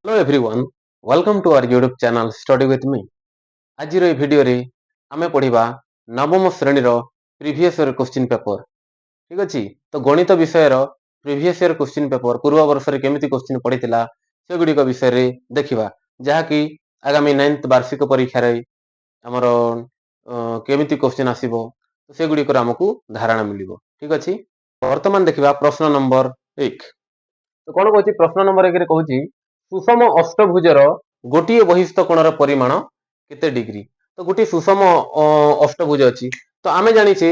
Hello everyone, welcome to our YouTube channel Study with me. ଆଜିର ଏହି ଭିଡିଓରେ ଆମେ ପଢିବା ନବମ ଶ୍ରେଣୀର ପ୍ରିଭିୟସ୍ ଇୟର କ୍ୱେଶ୍ଚିନ୍ ପେପର। ଠିକ ଅଛି, ତ ଗଣିତ ବିଷୟର ପ୍ରିଭିୟସ୍ ଇୟର କ୍ୱେଶ୍ଚିନ୍ ପେପର ପୂର୍ବ ବର୍ଷରେ କେମିତି କ୍ୱେଶ୍ଚିନ୍ ପଡିଥିଲା ସେଗୁଡ଼ିକ ବିଷୟରେ ଦେଖିବା, ଯାହାକି ଆଗାମୀ 9th ବାର୍ଷିକ ପରୀକ୍ଷାରେ ଆମର କେମିତି କ୍ୱେଶ୍ଚିନ୍ ଆସିବ ସେଗୁଡ଼ିକର ଆମକୁ ଧାରଣା ମିଳିବ। ଠିକ ଅଛି, ବର୍ତ୍ତମାନ ଦେଖିବା ପ୍ରଶ୍ନ ନମ୍ବର 1। ତ କ'ଣ କହୁଛି ପ୍ରଶ୍ନ ନମ୍ବର 1 ରେ କହୁଛି ସୁଷମ ଅଷ୍ଟଭୁଜର ଗୋଟିଏ ବହିସ୍ଥ କୋଣର ପରିମାଣ କେତେ ଡିଗ୍ରୀ। ତ ଗୋଟିଏ ସୁଷମ ଅଷ୍ଟଭୁଜ ଅଛି, ତ ଆମେ ଜାଣିଛେ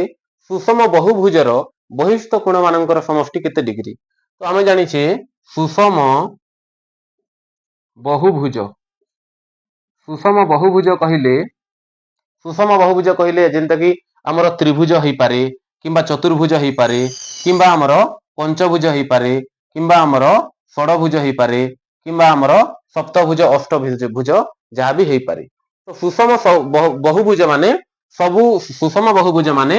ସୁଷମ ବହୁଭୁଜର ବହିସ୍ଥ କୋଣ ମାନଙ୍କର ସମଷ୍ଟି କେତେ ଡିଗ୍ରୀ। ତ ଆମେ ଜାଣିଛେ ସୁଷମ ବହୁଭୁଜ କହିଲେ ଯେନ୍ତା କି ଆମର ତ୍ରିଭୁଜ ହେଇପାରେ କିମ୍ବା ଚତୁର୍ଭୁଜ ହେଇପାରେ କିମ୍ବା ଆମର ପଞ୍ଚଭୁଜ ହେଇପାରେ କିମ୍ବା ଆମର ଷଡଭୁଜ ହେଇପାରେ କିମ୍ବା ଆମର ସପ୍ତଭୁଜ ଅଷ୍ଟଭୁଜ ଯାହା ବି ହେଇପାରେ। ତ ସୁଷମ ବହୁଭୁଜ ମାନେ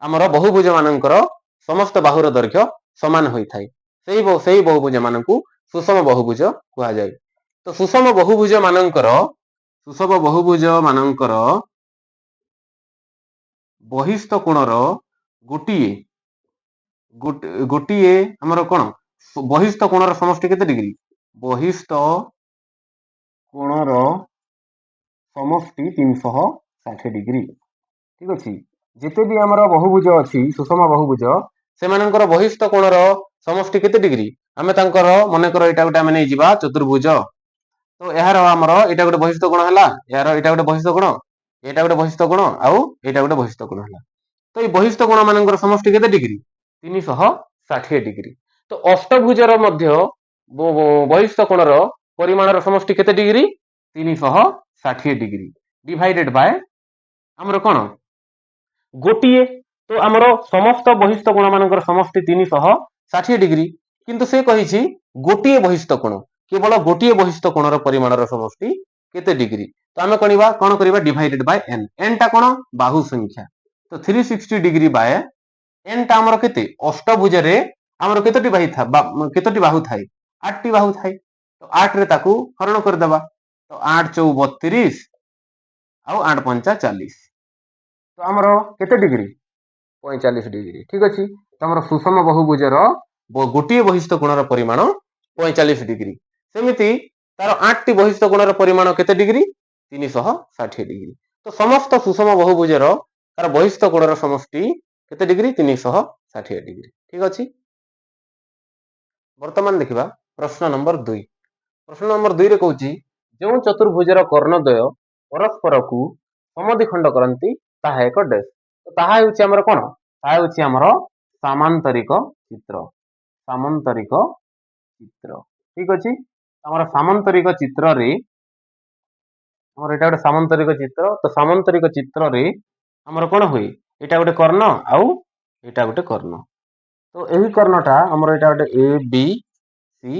ଆମର ବହୁଭୁଜ ମାନଙ୍କର ସମସ୍ତ ବାହୁର ଦୈର୍ଘ୍ୟ ସମାନ ହୋଇଥାଏ। ସେହି ବହୁଭୁଜ ମାନଙ୍କୁ ସୁଷମ ବହୁଭୁଜ କୁହାଯାଏ। ତ ସୁଷମ ବହୁଭୁଜ ମାନଙ୍କର ବହିସ୍ଥ କୋଣର ଗୋଟିଏ ଆମର କଣ ବହିସ୍ଥ କୋଣର ସମଷ୍ଟି କେତେ ଡିଗ୍ରୀ। ବହିସ୍ଥ କୋଣର ସମଷ୍ଟି 360 ଡିଗ୍ରୀ। ଠିକ ଅଛି, ଯେତେ ବି ଆମର ବହୁଭୁଜ ଅଛି ସୁଷମ ବହୁଭୁଜ ସେମାନଙ୍କର ବହିସ୍ଥ କୋଣର ସମଷ୍ଟି କେତେ ଡିଗ୍ରୀ। ଆମେ ତାଙ୍କର ମନେକର ଏଇଟା ଗୋଟେ ଆମେ ନେଇଯିବା ଚତୁର୍ଭୁଜ, ତ ଏହାର ଆମର ଏଇଟା ଗୋଟେ ବହିସ୍ଥ କୋଣ ହେଲା, ଏହାର ଏଇଟା ଗୋଟେ ବହିସ୍ଥ କୋଣ, ଏଇଟା ଗୋଟେ ବହିସ୍ଥ କୋଣ ଆଉ ଏଇଟା ଗୋଟେ ବହିସ୍ଥ କୋଣ ହେଲା। ତ ଏଇ ବହିସ୍ଥ କୋଣ ମାନଙ୍କର ସମଷ୍ଟି କେତେ ଡିଗ୍ରୀ 360 ଡିଗ୍ରୀ। ତ ଅଷ୍ଟଭୁଜର ମଧ୍ୟ ବହିସ୍ଥ କୋଣର ପରିମାଣର ସମଷ୍ଟି କେତେ ଡିଗ୍ରୀ 360 ଡିଗ୍ରୀ ଡିଭାଇଡେଡ ବାय ଆମର କଣ ଗୋଟିଏ। ତ ଆମର ସମସ୍ତ ବହିସ୍ଥ କୋଣ ମାନଙ୍କର ସମଷ୍ଟି 360 ଡିଗ୍ରୀ, କିନ୍ତୁ ସେ କହିଛି ଗୋଟିଏ ବହିସ୍ଥ କୋଣ, କେବଳ ଗୋଟିଏ ବହିସ୍ଥ କୋଣର ପରିମାଣର ସମଷ୍ଟି କେତେ ଡିଗ୍ରୀ। ତ ଆମେ କଣ କରିବା ଡିଭାଇଡେଡ ବାय n। n ଟା କଣ ବାହୁ ସଂଖ୍ୟା, ତ 360 ଡିଗ୍ରୀ ବାय n ଟା ଆମର କେତେ ଅଷ୍ଟଭୁଜରେ ଆମର କେତୋଟି ବାହୁ ଥାଏ 8ଟି ବାହୁ ଥାଏ। ତ 8 ରେ ତାକୁ ହରଣ କରିଦେବା, ତ 8 ଚଉ 32 ଆଉ 8 ପଞ୍ଚା 40, ତ ଆମର କେତେ ଡିଗ୍ରୀ 45 ଡିଗ୍ରୀ। ଠିକ ଅଛି, ତ ଆମର ସୁଷମ ବହୁଭୁଜର ଗୋଟିଏ ବହିସ୍ଥ କୋଣର ପରିମାଣ 45 ଡିଗ୍ରୀ। ସେମିତି ତାର 8ଟି ବହିସ୍ଥ କୋଣର ପରିମାଣ କେତେ ଡିଗ୍ରୀ 360 ଡିଗ୍ରୀ। ତ ସମସ୍ତ ସୁଷମ ବହୁଭୁଜର ତାର ବହିସ୍ଥ କୋଣର ସମଷ୍ଟି କେତେ ଡିଗ୍ରୀ 360 ଡିଗ୍ରୀ। ଠିକ ଅଛି, ବର୍ତ୍ତମାନ ଦେଖିବା ପ୍ରଶ୍ନ ନମ୍ବର 2। ପ୍ରଶ୍ନ ନମ୍ବର 2 ରେ କହୁଛି ଯେଉଁ ଚତୁର୍ଭୁଜର କର୍ଣ୍ଣଦ୍ୱୟ ପରସ୍ପରକୁ ସମଦ୍ୱିଖଣ୍ଡ କରନ୍ତି ତାହା ଏକ ଡ୍ୟାଶ। ତ ତାହା ହେଉଛି ଆମର କଣ, ତାହା ହେଉଛି ଆମର ସାମାନ୍ତରିକ ଚିତ୍ର। ଠିକ ଅଛି, ଆମର ସାମାନ୍ତରିକ ଚିତ୍ରରେ ଆମର ଏଇଟା ଗୋଟେ ସାମାନ୍ତରିକ ଚିତ୍ର। ତ ସାମାନ୍ତରିକ ଚିତ୍ରରେ ଆମର କଣ ହୁଏ, ଏଇଟା ଗୋଟେ କର୍ଣ୍ଣ ଆଉ ଏଇଟା ଗୋଟେ କର୍ଣ୍ଣ। ତ ଏହି କର୍ଣ୍ଣଟା ଆମର ଏଇଟା ଗୋଟେ ଏ ବି ସି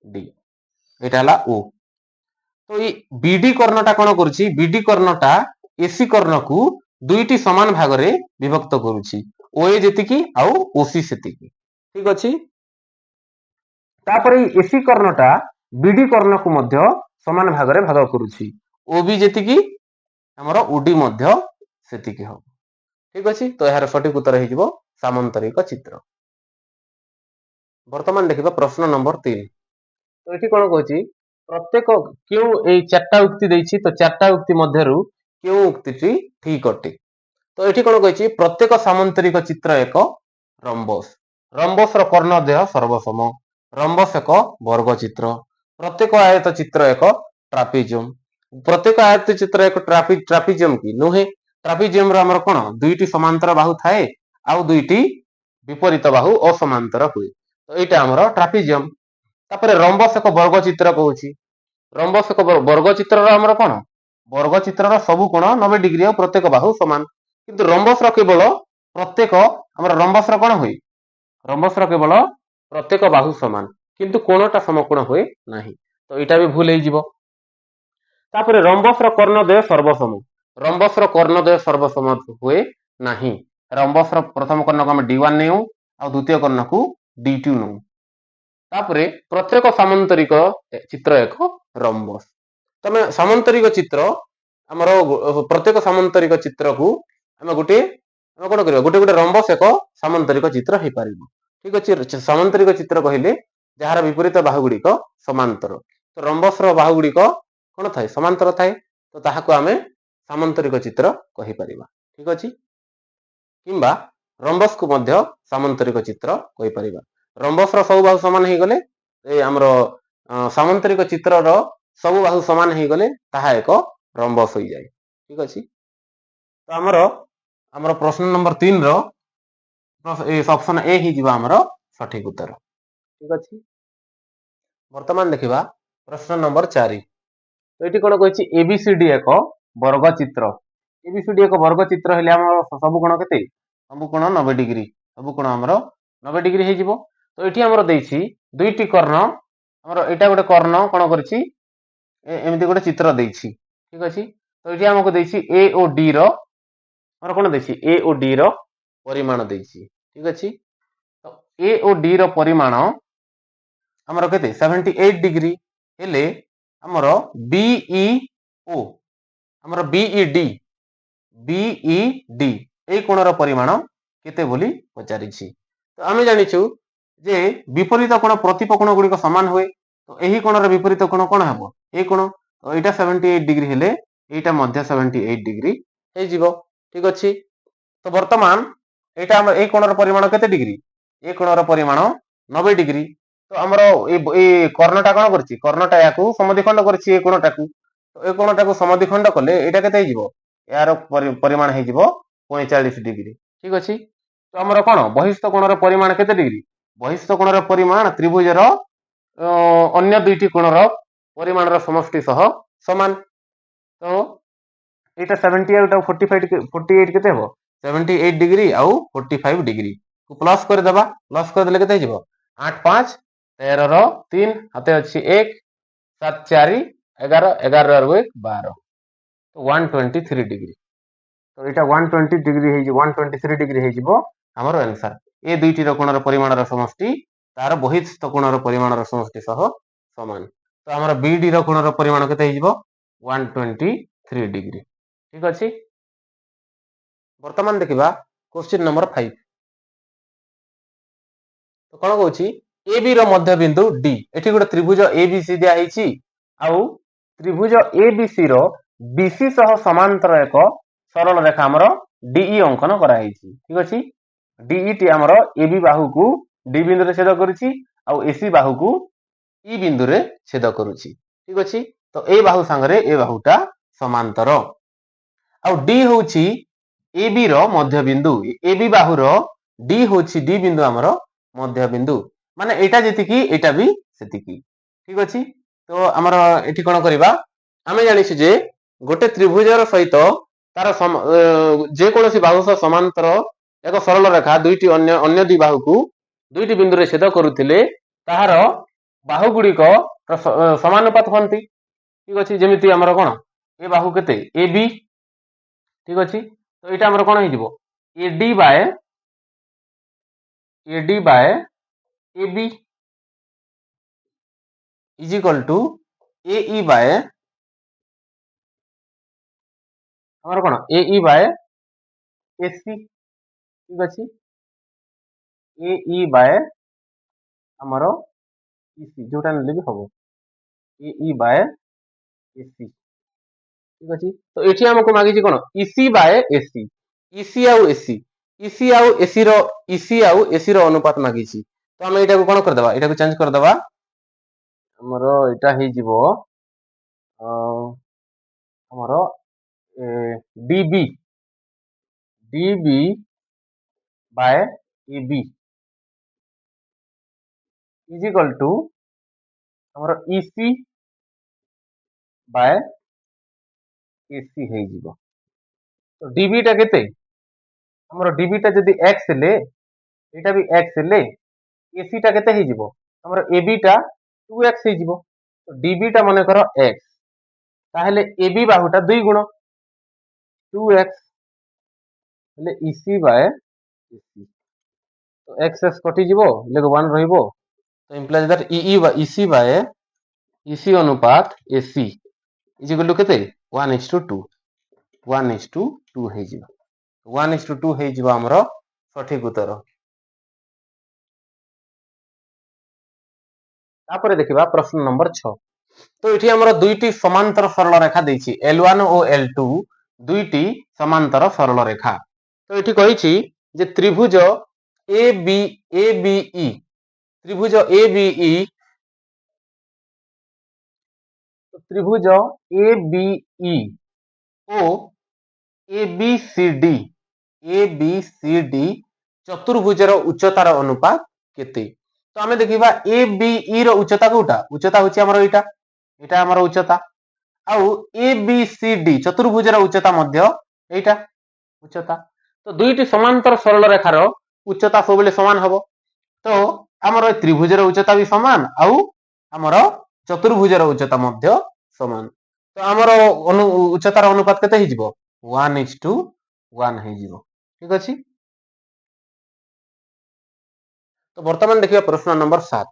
ଡି, ଏଇଟା ହେଲା ଓ। ତ ଏଇ ବିଡି କର୍ଣ୍ଣଟା କଣ କରୁଛି, ବିଡି କର୍ଣ୍ଣଟା ଏସି କର୍ଣ୍ଣକୁ ଦୁଇଟି ସମାନ ଭାଗରେ ବିଭକ୍ତ କରୁଛି, ଓଏ ଯେତିକି ଆଉ ଓସି ସେତିକି। ଠିକ ଅଛି, ତାପରେ ଏସି କର୍ଣ୍ଣଟା ବିଡି କର୍ଣ୍ଣକୁ ମଧ୍ୟ ସମାନ ଭାଗରେ ଭାଗ କରୁଛି, ଓବି ଯେତିକି ଆମର ଓଡି ମଧ୍ୟ ସେତିକି ହବ। ଠିକ ଅଛି, ତ ଏହାର ସଠିକ ଉତ୍ତର ହେଇଯିବ ସାମାନ୍ତରିକ ଚିତ୍ର। ବର୍ତ୍ତମାନ ଦେଖିବା ପ୍ରଶ୍ନ ନମ୍ବର 3। ତ ଏଠି କଣ କହୁଛି ପ୍ରତ୍ୟେକ କେଉଁ ଏଇ 4ଟା ଉକ୍ତି ଦେଇଛି, ତ 4ଟା ଉକ୍ତି ମଧ୍ୟରୁ କେଉଁ ଉକ୍ତିଟି ଠିକ ଅଟେ। ତ ଏଠି କଣ କହିଛି ପ୍ରତ୍ୟେକ ସାମାନ୍ତରିକ ଚିତ୍ର ଏକ ରମ୍ବସ, ରମ୍ବସର କର୍ଣ୍ଣଦ୍ୱୟ ସର୍ବସମ, ରମ୍ବସ ଏକ ବର୍ଗ ଚିତ୍ର, ପ୍ରତ୍ୟେକ ଆୟତ ଚିତ୍ର ଏକ ଟ୍ରାପିଜିୟମ। ପ୍ରତ୍ୟେକ ଆୟତ ଚିତ୍ର ଏକ ଟ୍ରାପିଜିୟମ କି ନୁହେଁ, ଟ୍ରାପିଜିୟମର ଆମର କଣ ଦୁଇଟି ସମାନ୍ତର ବାହୁ ଥାଏ ଆଉ ଦୁଇଟି ବିପରୀତ ବାହୁ ଅସମାନ୍ତର ହୁଏ, ତ ଏଇଟା ଆମର ଟ୍ରାପିଜିୟମ। ତାପରେ ରମ୍ବସ ଏକ ବର୍ଗ ଚିତ୍ର କହୁଛି, ରମ୍ବସ ଏକ ବର୍ଗ ଚିତ୍ରର ଆମର କଣ ବର୍ଗ ଚିତ୍ରର ସବୁ କୋଣ 90 ଡିଗ୍ରୀ ଆଉ ପ୍ରତ୍ୟେକ ବାହୁ ସମାନ, କିନ୍ତୁ ରମ୍ବସର କେବଳ ପ୍ରତ୍ୟେକ ଆମର ରମ୍ବସର କଣ ହୁଏ, ରମ୍ବସର କେବଳ ପ୍ରତ୍ୟେକ ବାହୁ ସମାନ କିନ୍ତୁ କୋଣଟା ସମକୋଣ ହୁଏ ନାହିଁ, ତ ଏଇଟା ବି ଭୁଲ ହେଇଯିବ। ତାପରେ ରମ୍ବସର କର୍ଣ୍ଣଦ୍ୱୟ ସର୍ବସମ, ରମ୍ବସର କର୍ଣ୍ଣଦ୍ୱୟ ସର୍ବସମ ହୁଏ ନାହିଁ, ରମ୍ବସର ପ୍ରଥମ କର୍ଣ୍ଣକୁ ଆମେ D1 ନେଉ ଆଉ ଦ୍ୱିତୀୟ କର୍ଣ୍ଣକୁ D2 ନେଉ। ତାପରେ ପ୍ରତ୍ୟେକ ସାମାନ୍ତରିକ ଚିତ୍ର ଏକ ରମ୍ବସ୍। ତମେ ସାମାନ୍ତରିକ ଚିତ୍ର ଆମର ପ୍ରତ୍ୟେକ ସାମାନ୍ତରିକ ଚିତ୍ରକୁ ଆମେ କଣ କରିବା, ଗୋଟେ ଗୋଟେ ରମ୍ବସ୍ ଏକ ସାମାନ୍ତରିକ ଚିତ୍ର ହେଇପାରିବ। ଠିକ ଅଛି, ସାମାନ୍ତରିକ ଚିତ୍ର କହିଲେ ଯାହାର ବିପରୀତ ବାହୁ ଗୁଡ଼ିକ ସମାନ୍ତର। ତ ରମ୍ବସର ବାହୁ ଗୁଡ଼ିକ କଣ ଥାଏ, ସମାନ୍ତର ଥାଏ। ତ ତାହାକୁ ଆମେ ସାମାନ୍ତରିକ ଚିତ୍ର କହିପାରିବା। ଠିକ ଅଛି, କିମ୍ବା ରମ୍ବସକୁ ମଧ୍ୟ ସାମାନ୍ତରିକ ଚିତ୍ର କହିପାରିବା। ରମ୍ବସର ସବୁ ବାହୁ ସମାନ ହେଇଗଲେ, ଆମର ସାମାନ୍ତରିକ ଚିତ୍ରର ସବୁ ବାହୁ ସମାନ ହେଇଗଲେ ତାହା ଏକ ରମ୍ବସ ହୋଇଯାଏ। ଠିକ ଅଛି, ତ ଆମର ପ୍ରଶ୍ନ ନମ୍ବର 3 ର ଅପସନ ଏ ହେଇଯିବ ଆମର ସଠିକ ଉତ୍ତର। ଠିକ ଅଛି, ବର୍ତ୍ତମାନ ଦେଖିବା ପ୍ରଶ୍ନ ନମ୍ବର 4। ତ ଏଠି କଣ କହିଛି, ଏବିସିଡି ଏକ ବର୍ଗ ଚିତ୍ର। ଏବିସିଡି ଏକ ବର୍ଗ ଚିତ୍ର ହେଲେ ଆମର ସବୁ କୋଣ କେତେ, ସବୁ କୋଣ 90 ଡିଗ୍ରୀ। ସବୁ କୋଣ ଆମର 90 ଡିଗ୍ରୀ ହେଇଯିବ। ତ ଏଠି ଆମର ଦେଇଛି ଦୁଇଟି କର୍ଣ୍ଣ, ଆମର ଏଇଟା ଗୋଟେ କର୍ଣ୍ଣ କଣ କରିଛି, ଏମିତି ଗୋଟେ ଚିତ୍ର ଦେଇଛି। ଠିକ ଅଛି, ତ ଏଠି ଆମକୁ ଦେଇଛି ଏ ଓ ଡି ର, ଆମର କଣ ଦେଇଛି, ଏ ଓ ଡି ର ପରିମାଣ ଦେଇଛି। ଠିକ ଅଛି, ତ ଏ ଓ ଡି ର ପରିମାଣ ଆମର କେତେ, 78 ଡିଗ୍ରୀ ହେଲେ ଆମର ବିଇ ଡି এই কোণର ପରିମାଣ କେତେ ବୋଲି ପଚାରିଛି। ତ ଆମେ ଜାଣିଛୁ ଯେ ବିପରୀତ କୋଣ ପ୍ରତିପ କୋଣ ଗୁଡ଼ିକ ସମାନ ହୁଏ। ତ ଏହି କୋଣର ବିପରୀତ କୋଣ କଣ ହେବ, এই କୋଣ। ତ ଏଇଟା 78 ଡିଗ୍ରୀ ହେଲେ ଏଇଟା ମଧ୍ୟ 78 ଡିଗ୍ରୀ ହେଇଯିବ। ଠିକ ଅଛି, ତ ବର୍ତ୍ତମାନ ଏଇଟା ଆମର এই କୋଣର ପରିମାଣ କେତେ ଡିଗ୍ରୀ, এই କୋଣର ପରିମାଣ 90 ଡିଗ୍ରୀ। ତ ଆମର এই କର୍ଣ୍ଣଟା କଣ କରିଛି, କର୍ଣ୍ଣଟା ୟାକୁ ସମଦ୍ୱିଖଣ୍ଡ କରିଛି এই କୋଣଟାକୁ। ତ এই କୋଣଟାକୁ ସମଦ୍ୱିଖଣ୍ଡ କଲେ ଏଇଟା କେତେ ହେଇଯିବ, ଏହାର ପରିମାଣ ହେଇଯିବ 45 ଡିଗ୍ରୀ। ଠିକ ଅଛି, ତ ଆମର କଣ ବହିସ୍ଥ କୋଣର ପରିମାଣ କେତେ ଡିଗ୍ରୀ, ବହିସ୍ଥ କୋଣର ପରିମାଣ ତ୍ରିଭୁଜର ଅନ୍ୟ ଦୁଇଟି କୋଣର ପରିମାଣର ସମଷ୍ଟି ସହ ସମାନ। ତ ଏଇଟା 70 ଆଉ 48 କେତେ ହେବ, 78 ଡିଗ୍ରୀ ଆଉ 45 ଡିଗ୍ରୀ କୁ ପ୍ଲସ୍ କରିଦେବା। ପ୍ଲସ୍ କରିଦେଲେ କେତେ ହେଇଯିବ, 8 5 13 ର 3 ହାତେ ଅଛି 1 7 4 11 11 ର 1 12, 123 ଡିଗ୍ରୀ। ତ ଏଇଟା 120 ଡିଗ୍ରୀ ହେଇଯିବ, 123 ଡିଗ୍ରୀ ହେଇଯିବ ଆମର ଆନ୍ସର। ଏ ଦୁଇଟିର କୋଣର ପରିମାଣର ସମଷ୍ଟି ତାର ବହିସ୍ଥ କୋଣର ପରିମାଣର ସମଷ୍ଟି ସହ ସମାନ। ତ ଆମର ବିଡି ର କୋଣର ପରିମାଣ କେତେ ହେଇଯିବ, 123 ଡିଗ୍ରୀ। ଠିକ ଅଛି, ବର୍ତ୍ତମାନ ଦେଖିବା କ୍ୱେଶ୍ଚିନ୍ ନମ୍ବର 5। ତ କଣ କହୁଛି, ଏ ବି ର ମଧ୍ୟବିନ୍ଦୁ ଡି। ଏଠି ଗୋଟେ ତ୍ରିଭୁଜ ଏ ବି ସି ଦିଆ ହେଇଛି, ଆଉ ତ୍ରିଭୁଜ ଏ ବି ସି ର ବିସି ସହ ସମାନ୍ତର ଏକ ସରଳ ରେଖା ଆମର ଡିଇ ଅଙ୍କନ କରାଯାଇଛି। ଠିକ ଅଛି, ଡିଇ ଟି ଆମର ଏ ବି ବାହୁକୁ ଡି ବିନ୍ଦୁରେ ଛେଦ କରୁଛି, ଆଉ ଏସି ବାହୁକୁ ଇ ବିନ୍ଦୁରେ ଛେଦ କରୁଛି। ଠିକ ଅଛି, ତ ଏ ବାହୁ ସାଙ୍ଗରେ ଏ ବାହୁଟା ସମାନ୍ତର, ଆଉ ଡି ହଉଛି ଏ ବି ର ମଧ୍ୟବିନ୍ଦୁ। ଏ ବି ବାହୁର ଡି ହଉଛି ଡି ବିନ୍ଦୁ ଆମର ମଧ୍ୟବିନ୍ଦୁ, ମାନେ ଏଇଟା ଯେତିକି ଏଇଟା ବି ସେତିକି। ଠିକ ଅଛି, ତ ଆମର ଏଠି କଣ କରିବା, ଆମେ ଜାଣିଛୁ ଯେ ଗୋଟେ ତ୍ରିଭୁଜର ସହିତ ତାର ଯେକୌଣସି ବାହୁ ସହ ସମାନ୍ତର ଏକ ସରଳ ରେଖା ଦୁଇଟି ଅନ୍ୟ ଦୁଇ ବାହୁକୁ ଦୁଇଟି ବିନ୍ଦୁରେ ଛେଦ କରୁଥିଲେ ତାହାର ବାହୁ ଗୁଡ଼ିକ ସମାନୁପାତ ହୁଅନ୍ତି। ଠିକ ଅଛି, ଯେମିତି ଆମର କଣ, ଏ ବାହୁ କେତେ ଏ ବି। ଠିକ ଅଛି, ତ ଏଇଟା ଆମର କଣ ହେଇଯିବ, AD by A B is equal to A E by हमर कोन ए इ बाय एस सी। ठीक अछि, ए इ बाय हमर इ सी जोटा नेले भी हबो, ए इ बाय एस सी। ठीक अछि, तो एठी हमको मागी छी कोन इ सी बाय एस सी। इ सी आउ एस सी, इ सी आउ एसी रो अनुपात मागी छी। तो हम एटा को कोन कर देबा, एटा को चेंज कर देबा, हमरो एटा हे जिवो हमरो DB by AB is equal to हमरो ईसी बाय एसी हे जिवो। तो डीबी टा केते, हमरो डीबी टा जदी x ले एटा भी x ले, एसी टा केते हे जिवो, हमरो एबी टा 2x हे जिवो। तो डीबी टा माने करो x, ताहले एबी बाहुटा 2 गुण 2x ले ईसी बाय एसी। तो x कटि जिवो, ले 1 रहिबो, तो इम्प्लाइज दैट EC अनुपात AC इज इक्वल टू केते 1:2 1:2 ହେଇଯିବ 1:2 ହେଇଯିବ ଆମର ସଠିक ଉତ୍ତର। ତାପରେ ଦେଖିବା ପ୍ରଶ୍ନ ନମ୍ବର 6। तो ଏଠି ଆମର ଦୁଇଟି ସମାନ୍ତର ସରଳ ରେଖା ଦେଇଛି L1 ଓ L2 ଦୁଇଟି ସମାନ୍ତର ସରଳ ରେଖା। ତ ଏଠି କହିଛି ଯେ ତ୍ରିଭୁଜ ABE ତ୍ରିଭୁଜ ABE ତ୍ରିଭୁଜ ABE ଓ ABCD ଚତୁର୍ଭୁଜର ଉଚ୍ଚତାର ଅନୁପାତ କେତେ? ତ ଆମେ ଦେଖିବା ABE ର ଉଚ୍ଚତା କୋଉଟା? ଉଚ୍ଚତା ହେଉଛି ଆମର ଏଇଟା ଆମର ଉଚ୍ଚତା। ଆଉ ABCD ଚତୁର୍ଭୁଜର ଉଚ୍ଚତା ମଧ୍ୟ ଏଇଟା ଉଚ୍ଚତା। ତ ଦୁଇଟି ସମାନ୍ତର ସରଳ ରେଖାର ଉଚ୍ଚତା ସବୁବେଳେ ସମାନ ହବ। ତ ଆମର ତ୍ରିଭୁଜର ଉଚ୍ଚତା ବି ସମାନ ଆଉ ଆମର ଚତୁର୍ଭୁଜର ଉଚ୍ଚତା ମଧ୍ୟ ସମାନ। ତ ଆମର ଉଚ୍ଚତାର ଅନୁପାତ କେତେ ହେଇଯିବ? 1:1 ହେଇଯିବ। ଠିକ ଅଛି। ତ ବର୍ତ୍ତମାନ ଦେଖିବା ପ୍ରଶ୍ନ ନମ୍ବର 7।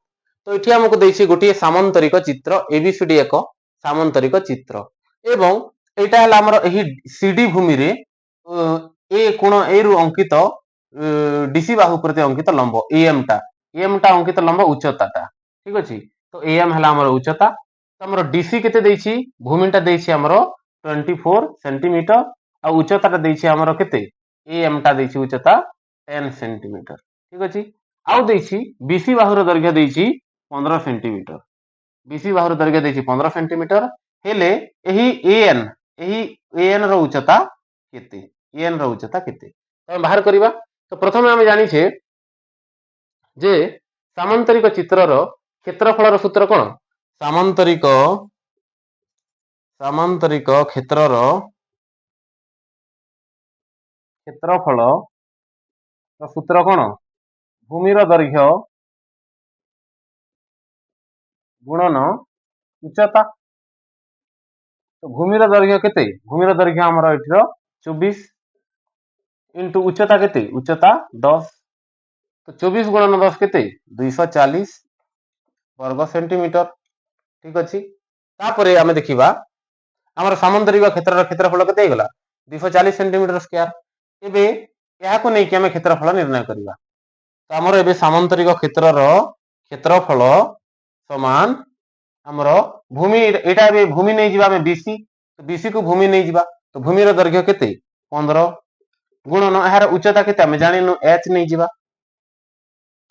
ତ ଏଠି ଆମକୁ ଦେଇଛି ଗୋଟିଏ ସାମନ୍ତରିକ ଚିତ୍ର ABCD ଏକ ସାମନ୍ତରିକ ଚିତ୍ର ଏବଂ ଏଇଟା ହେଲା ଆମର ଏହି CD ଭୂମିରେ ଏ କୋଣ A ରୁ ଅଙ୍କିତ DC ବାହୁ ପ୍ରତି ଅଙ୍କିତ ଲମ୍ବ AM ଟା ଅଙ୍କିତ ଲମ୍ବ ଉଚ୍ଚତାଟା ଠିକ ଅଛି। ତ AM ହେଲା ଆମର ଉଚ୍ଚତା। ତ ଆମର DC କେତେ ଦେଇଛି? ଭୂମିଟା ଦେଇଛି ଆମର 24 ସେଣ୍ଟିମିଟର ଆଉ ଉଚ୍ଚତାଟା ଦେଇଛି ଆମର କେତେ? AM ଟା ଦେଇଛି ଉଚ୍ଚତା 10 ସେଣ୍ଟିମିଟର ଠିକ ଅଛି। ଆଉ ଦେଇଛି BC ବାହୁର ଦୈର୍ଘ୍ୟ ଦେଇଛି 15 ସେଣ୍ଟିମିଟର BC ବାହୁର ଦୈର୍ଘ୍ୟ ଦେଇଛି 15 ସେଣ୍ଟିମିଟର ହେଲେ ଏହି AN ର ଉଚ୍ଚତା କେତେ? AN ର ଉଚ୍ଚତା କେତେ ଆମେ ବାହାର କରିବା। ତ ପ୍ରଥମେ ଆମେ ଜାଣିଛେ ଯେ ସାମନ୍ତରିକ ଚିତ୍ରର କ୍ଷେତ୍ରଫଳର ସୂତ୍ର କଣ? ସାମନ୍ତରିକ କ୍ଷେତ୍ରର କ୍ଷେତ୍ରଫଳ ସୂତ୍ର କଣ? ଭୂମିର ଦୈର୍ଘ୍ୟ ଗୁଣନ ଉଚ୍ଚତା। ତ ଭୂମିର ଦୈର୍ଘ୍ୟ କେତେ? ଭୂମିର ଦୈର୍ଘ୍ୟ ଆମର ଏଠିର 24 ଇଣ୍ଟୁ ଉଚ୍ଚତା କେତେ? ଉଚ୍ଚତା 10। ତ 24 ଗୁଣନ 10 କେତେ? 240 ବର୍ଗ ସେଣ୍ଟିମିଟର ଠିକ ଅଛି। ତାପରେ ଆମେ ଦେଖିବା ଆମର ସାମନ୍ତରିକ କ୍ଷେତ୍ରର କ୍ଷେତ୍ରଫଳ କେତେ ହେଇଗଲା? 240 ସେଣ୍ଟିମିଟର ସ୍କୋୟାର। ଏବେ ଏହାକୁ ନେଇକି ଆମେ କ୍ଷେତ୍ରଫଳ ନିର୍ଣ୍ଣୟ କରିବା। ତ ଆମର ଏବେ ସାମନ୍ତରିକ କ୍ଷେତ୍ରର କ୍ଷେତ୍ରଫଳ ସମାନ ଆମର ଭୂମି ଏଇଟା ଏବେ ଭୂମି ନେଇଯିବା ଆମେ BC କୁ ଭୂମି ନେଇଯିବା। ତ ଭୂମିର ଦୈର୍ଘ୍ୟ କେତେ? 15 ଗୁଣନ ଏହାର ଉଚ୍ଚତା କେତେ? ଆମେ ଜାଣିନୁ H ନେଇଯିବା।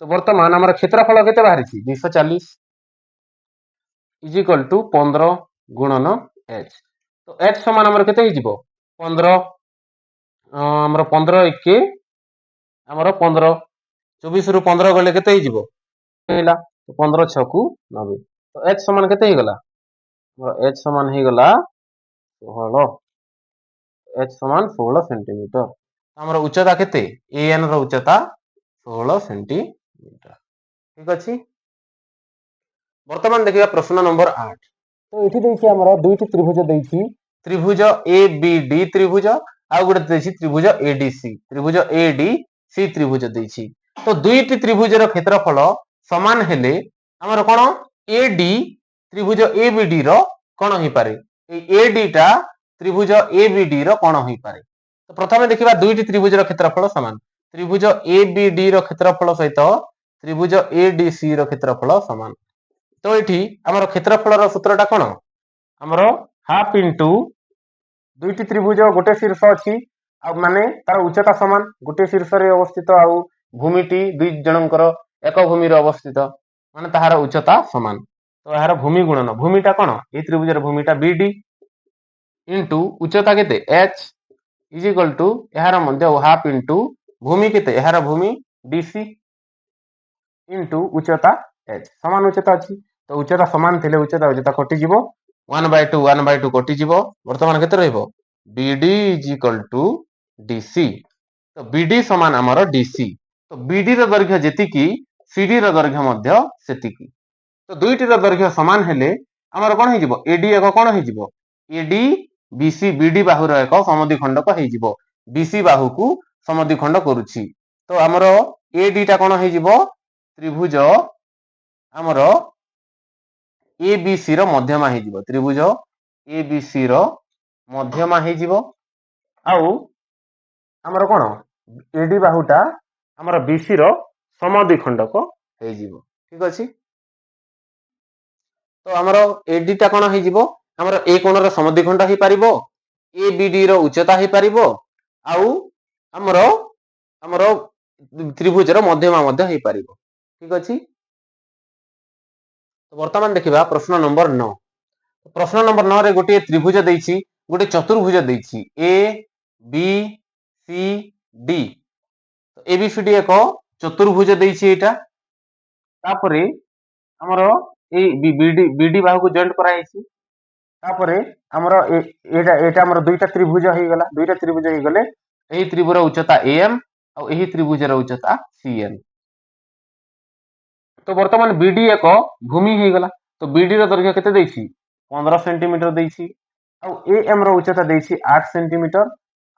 ତ ବର୍ତ୍ତମାନ ଆମର କ୍ଷେତ୍ରଫଳ କେତେ ବାହାରିଛି? 240 ଇଜ ଇକ୍ୱାଲ ଟୁ 15 ଗୁଣନ H। ତ H ସମାନ ଆମର କେତେ ହେଇଯିବ? 15 ଆମର 15 ଏକେ ଆମର 15 24 ରୁ 15 ଗଲେ କେତେ ହେଇଯିବ? 15 6 90। ତ H ସମାନ କେତେ ହେଇଗଲା? H ସମାନ ହେଇଗଲା 16 H ସମାନ 16 ସେଣ୍ଟିମିଟର। ଆମର ଉଚ୍ଚତା କେତେ? AN ର ଉଚ୍ଚତା 16 ସେଣ୍ଟିମିଟର ଠିକ ଅଛି। ବର୍ତ୍ତମାନ ଦେଖିବା ପ୍ରଶ୍ନ ନମ୍ବର 8। ତ ଏଠି ଦେଇଛି ଆମର ଦୁଇଟି ତ୍ରିଭୁଜ ଦେଇଛି ତ୍ରିଭୁଜ ABD ତ୍ରିଭୁଜ ଆଉ ଗୋଟେ ଦେଇଛି ତ୍ରିଭୁଜ ADC ତ୍ରିଭୁଜ ଦେଇଛି। ତ ଦୁଇଟି ତ୍ରିଭୁଜର କ୍ଷେତ୍ରଫଳ ସମାନ ହେଲେ ଆମର କଣ AD ତ୍ରିଭୁଜ ABD ର କଣ ହେଇପାରେ? এই AD ଟା ତ୍ରିଭୁଜ ABD ର କଣ ହେଇପାରେ? ତ ପ୍ରଥମେ ଦେଖିବା ଦୁଇଟି ତ୍ରିଭୁଜର କ୍ଷେତ୍ରଫଳ ସମାନ। ତ୍ରିଭୁଜ ABD ର କ୍ଷେତ୍ରଫଳ ସହିତ ତ୍ରିଭୁଜ ADC ର କ୍ଷେତ୍ରଫଳ ସମାନ। ତ ଏଠି ଆମର କ୍ଷେତ୍ରଫଳର ସୂତ୍ରଟା କଣ? ଆମର ହାଫ ଇଣ୍ଟୁ ଦୁଇଟି ତ୍ରିଭୁଜ ଗୋଟେ ଶୀର୍ଷ ଅଛି ଆଉ ମାନେ ତାର ଉଚ୍ଚତା ସମାନ ଗୋଟେ ଶୀର୍ଷରେ ଅବସ୍ଥିତ ଆଉ ଭୂମିଟି ଦୁଇ ଜଣଙ୍କର ଏକ ଭୂମିରେ ଅବସ୍ଥିତ ମାନେ ତାହାର ଉଚ୍ଚତା ସମାନ। ତ ଏହାର ଭୂମି ଗୁଣନ ଭୂମିଟା କଣ? এই ତ୍ରିଭୁଜର ଭୂମିଟା BD ଇଣ୍ଟୁ ଉଚ୍ଚତା କେତେ? H ଇଜ ଇକ୍ୱାଲ ଟୁ ଏହାର ମଧ୍ୟ ହାଫ ଇଣ୍ଟୁ ଭୂମି କେତେ? ଏହାର ଭୂମି DC ଇଣ୍ଟୁ ଉଚ୍ଚତା H ସମାନ ଉଚ୍ଚତା ଅଛି। ତ ଉଚ୍ଚତା ସମାନ ଥିଲେ ଉଚ୍ଚତା କଟିଯିବ 1/2 କଟିଯିବ। ବର୍ତ୍ତମାନ କେତେ ରହିବ? BD is equal to DC। ତ BD ସମାନ ଆମର DC। ତ BD ର ଦୈର୍ଘ୍ୟ ଯେତିକି CD ର ଦୈର୍ଘ୍ୟ ମଧ୍ୟ ସେତିକି। ତ ଦୁଇଟିର ଦୈର୍ଘ୍ୟ ସମାନ ହେଲେ ଆମର କଣ ହେଇଯିବ? AD ଏକ କଣ ହେଇଯିବ? AD BC BD ବାହୁର ଏକ ସମଦ୍ୱିଖଣ୍ଡକ ହେଇଯିବ। BC ବାହୁକୁ ସମଦ୍ୱିଖଣ୍ଡ କରୁଛି। ତ ଆମର AD ଟା କଣ ହେଇଯିବ? ତ୍ରିଭୁଜ ଆମର ABC ର ମଧ୍ୟମା ହେଇଯିବ ତ୍ରିଭୁଜ ABC ର ମଧ୍ୟମା ହେଇଯିବ ଆଉ ଆମର କଣ AD ବାହୁଟା ଆମର BC ର ସମଦ୍ୱିଖଣ୍ଡକ ହେଇଯିବ ଠିକ ଅଛି ତ ଆମର AD ଟା କଣ ହେଇଯିବ ଆମର A କୋଣର ସମଦ୍ୱିଖଣ୍ଡ ହେଇପାରିବ ABD ର ଉଚ୍ଚତା ହେଇପାରିବ ଆଉ ଆମର ଆମର ତ୍ରିଭୁଜର ମଧ୍ୟମା ମଧ୍ୟ ହେଇପାରିବ ଠିକ ଅଛି ତ ବର୍ତ୍ତମାନ ଦେଖିବା ପ୍ରଶ୍ନ ନମ୍ବର 9 ପ୍ରଶ୍ନ ନମ୍ବର 9 ରେ ଗୋଟିଏ ତ୍ରିଭୁଜ ଦେଇଛି ଗୋଟେ ଚତୁର୍ଭୁଜ ଦେଇଛି ABCD ABCD ଏକ ଚତୁର୍ଭୁଜ ଦେଇଛି ଏଇଟା ତାପରେ ଆମର এই বিডি বাহুକୁ জয়েন্ট କରାଯାଇଛି ତାପରେ ଆମର ଏଇଟା ଆମର ଦୁଇଟା ତ୍ରିଭୁଜ ହେଇଗଲା ଦୁଇଟା ତ୍ରିଭୁଜ ହେଇଗଲେ ଏହି ତ୍ରିଭୁଜର ଉଚ୍ଚତା AM ଆଉ ଏହି ତ୍ରିଭୁଜର ଉଚ୍ଚତା CN ତ ବର୍ତ୍ତମାନ BD ଏକ ଭୂମି ହେଇଗଲା ତ BD ର ଦୈର୍ଘ୍ୟ କେତେ ଦେଇଛି 15 ସେଣ୍ଟିମିଟର ଦେଇଛି ଆଉ AM ର ଉଚ୍ଚତା ଦେଇଛି 8 ସେଣ୍ଟିମିଟର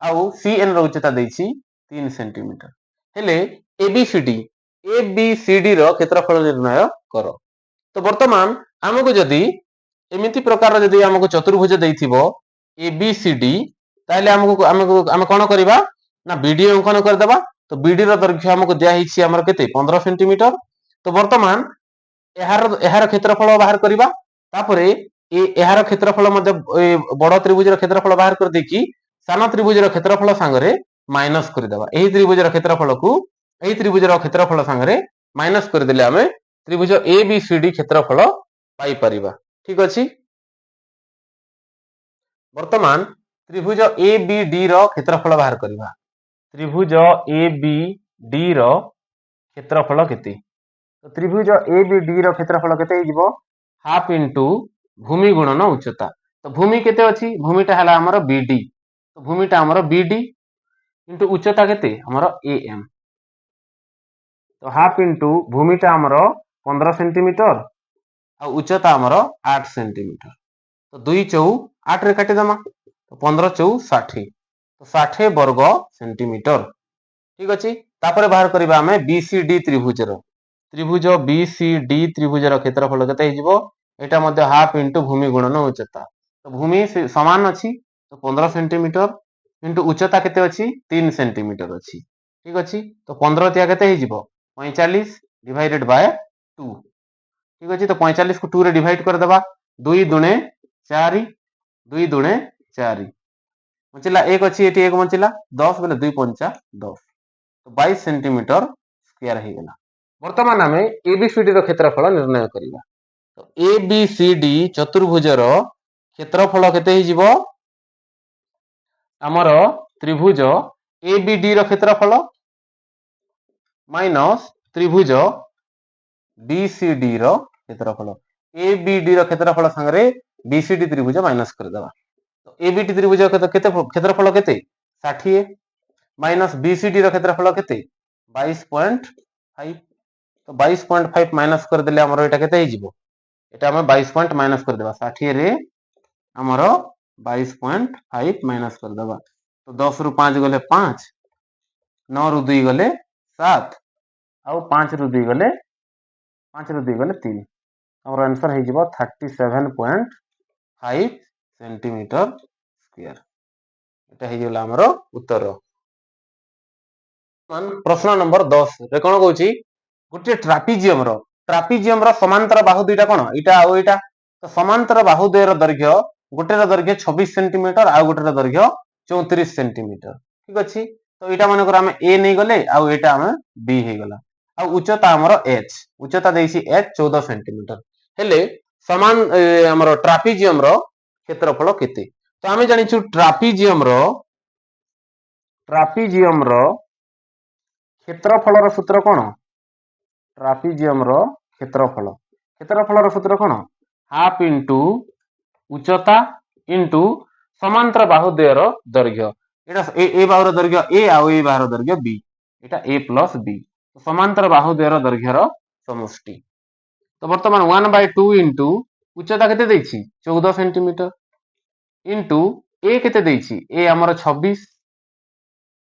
ଆଉ CN ର ଉଚ୍ଚତା ଦେଇଛି 3 ସେଣ୍ଟିମିଟର ହେଲେ ABCD ର କ୍ଷେତ୍ରଫଳ ନିର୍ଣ୍ଣୟ କର ତ ବର୍ତ୍ତମାନ ଆମକୁ ଯଦି ଏମିତି ପ୍ରକାର ଯଦି ଆମକୁ ଚତୁର୍ଭୁଜ ଦେଇଥିବ ABCD ତାହେଲେ ଆମେ କଣ କରିବା ନା BD ଅଙ୍କନ କରିଦେବା ତ BD ର ଦୈର୍ଘ୍ୟ ଆମକୁ ଦିଆ ହେଇଛି ଆମର କେତେ 15 ସେଣ୍ଟିମିଟର ତ ବର୍ତ୍ତମାନ ଏହାର କ୍ଷେତ୍ରଫଳ ବାହାର କରିବା ତାପରେ ଏହାର କ୍ଷେତ୍ରଫଳ ମଧ୍ୟ ବଡ଼ ତ୍ରିଭୁଜର କ୍ଷେତ୍ରଫଳ ବାହାର କରିଦେଇକି ସାନ ତ୍ରିଭୁଜର କ୍ଷେତ୍ରଫଳ ସାଙ୍ଗରେ ମାଇନସ କରିଦେବା ଏହି ତ୍ରିଭୁଜର କ୍ଷେତ୍ରଫଳକୁ ଏହି ତ୍ରିଭୁଜର କ୍ଷେତ୍ରଫଳ ସାଙ୍ଗରେ ମାଇନସ କରିଦେଲେ ଆମେ ତ୍ରିଭୁଜ ABCD କ୍ଷେତ୍ରଫଳ ପାଇପାରିବା ଠିକ ଅଛି ବର୍ତ୍ତମାନ ତ୍ରିଭୁଜ ABD ର କ୍ଷେତ୍ରଫଳ ବାହାର କରିବା ତ୍ରିଭୁଜ ABD ର କ୍ଷେତ୍ରଫଳ କେତେ ତ୍ରିଭୁଜ ABD ର କ୍ଷେତ୍ରଫଳ କେତେ ହେଇଯିବ ହାଫ ଇଣ୍ଟୁ ଭୂମି ଗୁଣନ ଉଚ୍ଚତା ତ ଭୂମି କେତେ ଅଛି ଭୂମିଟା ହେଲା ଆମର BD ତ ଭୂମିଟା ଆମର BD ଇଣ୍ଟୁ ଉଚ୍ଚତା କେତେ ଆମର AM ତ ହାଫ ଇଣ୍ଟୁ ଭୂମିଟା ଆମର 15 ସେଣ୍ଟିମିଟର ଆଉ ଉଚ୍ଚତା ଆମର 8 ସେଣ୍ଟିମିଟର ତ 2 ଚଉ 8 ରେ କାଟିଦେମା 15 ଚଉ 60 ତ 60 ବର୍ଗ ସେଣ୍ଟିମିଟର ଠିକ ଅଛି ତାପରେ ବାହାର କରିବା ଆମେ BCD ତ୍ରିଭୁଜର ତ୍ରିଭୁଜ BCD ତ୍ରିଭୁଜର କ୍ଷେତ୍ରଫଳ କେତେ ହେଇଯିବ এটা ମଧ୍ୟ ହାଫ ইনটু ভূমি গুণନ ଉଚ୍ଚତା ତ ଭୂମି ସମାନ ଅଛି ତ 15 ସେଣ୍ଟିମିଟର ଇନଟୁ ଉଚ୍ଚତା କେତେ ଅଛି 3 ସେଣ୍ଟିମିଟର ଅଛି ଠିକ ଅଛି ତ 15 ତିଆ କେତେ ହେଇଯିବ 45 ଡିଭାଇଡେଡ୍ ବାय 2 ଠିକ ଅଛି ତ 45 କୁ 2 ରେ ଡିଭାଇଡ କରିଦେବା 2 ଦୁणे 4 2 ଦୁणे 4 ବଞ୍ଚିଲା 1 ଅଛି ଏଠି 1 ବଞ୍ଚିଲା 10 ବୋଲେ 2 ପଞ୍ଚା 10 ତ 22 ସେଣ୍ଟିମିଟର ସ୍କୋୟାର ହେଇଗଲା ବର୍ତ୍ତମାନ ଆମେ ABCD ର କ୍ଷେତ୍ରଫଳ ନିର୍ଣ୍ଣୟ କରିବା ତ ABCD ଚତୁର୍ଭୁଜର କ୍ଷେତ୍ରଫଳ କେତେ ହେଇଯିବ ଆମର ତ୍ରିଭୁଜ ABD ର କ୍ଷେତ୍ରଫଳ ମାଇନସ ତ୍ରିଭୁଜ BCD ର କ୍ଷେତ୍ରଫଳ ABD ର କ୍ଷେତ୍ରଫଳ ସାଙ୍ଗରେ BCD ତ୍ରିଭୁଜ ମାଇନସ କରିଦେବା ତ ABD ତ୍ରିଭୁଜ କେତେ କ୍ଷେତ୍ରଫଳ କେତେ 60 ମାଇନସ BCD ର କ୍ଷେତ୍ରଫଳ କେତେ 22.5 ତ 22.5 ମାଇନସ କରିଦେଲେ ଆମର এটা କେତେ ହେଇଯିବ এটা ଆମେ 22 ପଏଣ୍ଟ ମାଇନସ କରିଦେବା 60 ରେ ଆମର 22.5 ମାଇନସ କରିଦେବା ତ 10 ରୁ 5 ଗଲେ 5 9 ରୁ 2 ଗଲେ 7 ଆଉ 5 ରୁ 2 ଗଲେ 3 ଆମର आंसर ହେଇଯିବ 37.5 ସେଣ୍ଟିମିଟର ସ୍କୋୟାର এটা ହେଇଗଲା ଆମର ଉତ୍ତର ପ୍ରଶ୍ନ ନମ୍ବର 10 ରେ କଣ କହୁଛି ଗୋଟିଏ ଟ୍ରାପିଜିୟମର ସମାନ୍ତର ବାହୁ ଦୁଇଟା କଣ ଏଇଟା ଆଉ ଏଇଟା ତ ସମାନ୍ତର ବାହୁ ଦ୍ୱୟର ଦୈର୍ଘ୍ୟ ଗୋଟେର ଦୈର୍ଘ୍ୟ 26 ସେଣ୍ଟିମିଟର ଆଉ ଗୋଟେର ଦୈର୍ଘ୍ୟ 34 ସେଣ୍ଟିମିଟର ଠିକ ଅଛି ତ ଏଇଟା ମନେକର ଆମେ A ନେଇଗଲେ ଆଉ ଏଇଟା ଆମେ B ହେଇଗଲା ଆଉ ଉଚ୍ଚତା ଆମର H ଉଚ୍ଚତା ଦେଇଛି H 14 ସେଣ୍ଟିମିଟର ହେଲେ ସମାନ ଆମର ଟ୍ରାପିଜିୟମର କ୍ଷେତ୍ରଫଳ କେତେ ତ ଆମେ ଜାଣିଛୁ ଟ୍ରାପିଜିୟମର କ୍ଷେତ୍ରଫଳର ସୂତ୍ର କଣ ଟ୍ରାପିଜିୟମର କ୍ଷେତ୍ରଫଳର ସୂତ୍ର କଣ ହାଫ ଇନଟୁ ଉଚ୍ଚତା ଇନଟୁ ସମାନ୍ତର ବାହୁ ଦ୍ୱୟର ଦୈର୍ଘ୍ୟ এটা ଏ ବାହୁର ଦୈର୍ଘ୍ୟ A ଆଉ ଏ ବାହୁର ଦୈର୍ଘ୍ୟ B এটা A plus B ସମାନ୍ତର ବାହୁ ଦ୍ୱୟର ଦୈର୍ଘ୍ୟର ସମଷ୍ଟି ତ ବର୍ତ୍ତମାନ 1/2 ଇନଟୁ ଉଚ୍ଚତା କେତେ ଦେଇଛି 14 ସେଣ୍ଟିମିଟର ଇନଟୁ A କେତେ ଦେଇଛି A ଆମର 26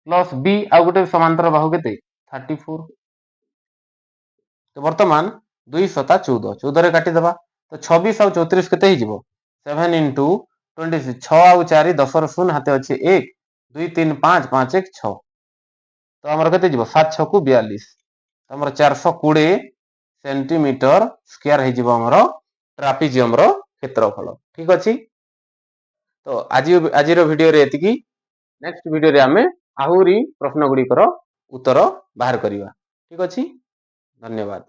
ପ୍ଲସ୍ B ଆଉ ଗୋଟେ ସମାନ୍ତର ବାହୁ କେତେ 34 ତ ବର୍ତ୍ତମାନ 2 ସତା 14 14 କାଟିଦେବା ତ 26 ଆଉ 34 କେତେ ହେଇଯିବ 7 into 26 6 ଆଉ 4 10 ର ଶୂନ ହାତେ ଅଛି 1 2 3 5 5 1 6 ତ ଆମର କେତେ ଯିବ 7 6 କୁ 42 ତ ଆମର 420 ସେଣ୍ଟିମିଟର ସ୍କୋୟାର ହେଇଯିବ ଆମର ଟ୍ରାପିଜିୟମ ର କ୍ଷେତ୍ରଫଳ ଠିକ ଅଛି ତ ଆଜିର ଭିଡିଓରେ ଏତିକି ନେକ୍ସଟ ଭିଡିଓରେ ଆମେ ଆହୁରି ପ୍ରଶ୍ନ ଗୁଡ଼ିକର ଉତ୍ତର ବାହାର କରିବା ଠିକ ଅଛି ଧନ୍ୟବାଦ